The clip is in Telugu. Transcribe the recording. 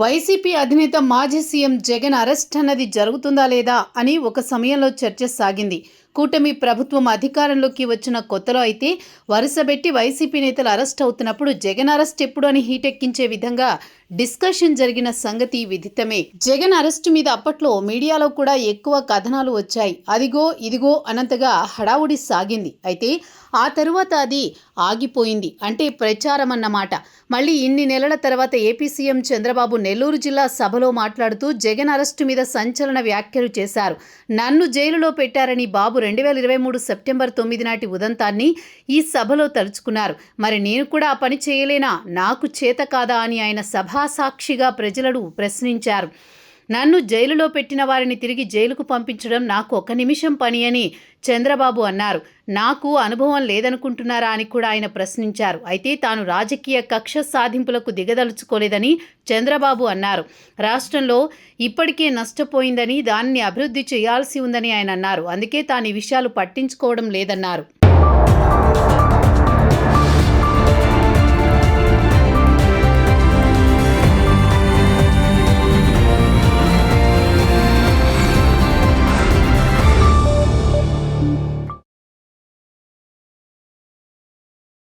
వైసీపీ అధినేత మాజీ సీఎం జగన్ అరెస్ట్ అన్నది జరుగుతుందా లేదా అని ఒక సమయంలో చర్చ సాగింది. కూటమి ప్రభుత్వం అధికారంలోకి వచ్చిన కొత్తలో అయితే వరుసబెట్టి వైసీపీ నేతలు అరెస్ట్ అవుతున్నప్పుడు జగన్ అరెస్ట్ ఎప్పుడు అని హీటెక్కించే విధంగా డిస్కషన్ జరిగిన సంగతి విదితమే. జగన్ అరెస్టు మీద అప్పట్లో మీడియాలో కూడా ఎక్కువ కథనాలు వచ్చాయి. అదిగో ఇదిగో అనంతగా హడావుడి సాగింది. అయితే ఆ తరువాత అది ఆగిపోయింది. అంటే ప్రచారం అన్నమాట. మళ్ళీ ఇన్ని నెలల తర్వాత ఏపీ సీఎం చంద్రబాబు నెల్లూరు జిల్లా సభలో మాట్లాడుతూ జగన్ అరెస్టు మీద సంచలన వ్యాఖ్యలు చేశారు. నన్ను జైలులో పెట్టారని బాబు 2023 సెప్టెంబర్ 9 నాటి ఉదంతాన్ని ఈ సభలో తలుచుకున్నారు. మరి నేను కూడా ఆ పని చేయలేనా, నాకు చేత కాదా అని ఆయన సభాసాక్షిగా ప్రజలను ప్రశ్నించారు. నన్ను జైలులో పెట్టిన వారిని తిరిగి జైలుకు పంపించడం నాకు ఒక నిమిషం పని అని చంద్రబాబు అన్నారు. నాకు అనుభవం లేదనుకుంటున్నారా అని కూడా ఆయన ప్రశ్నించారు. అయితే తాను రాజకీయ కక్ష సాధింపులకు దిగదలుచుకోలేదని చంద్రబాబు అన్నారు. రాష్ట్రంలో ఇప్పటికే నష్టపోయిందని, దానిని అభివృద్ధి చేయాల్సి ఉందని ఆయన అన్నారు. అందుకే తాను ఈ విషయాలు పట్టించుకోవడం లేదన్నారు.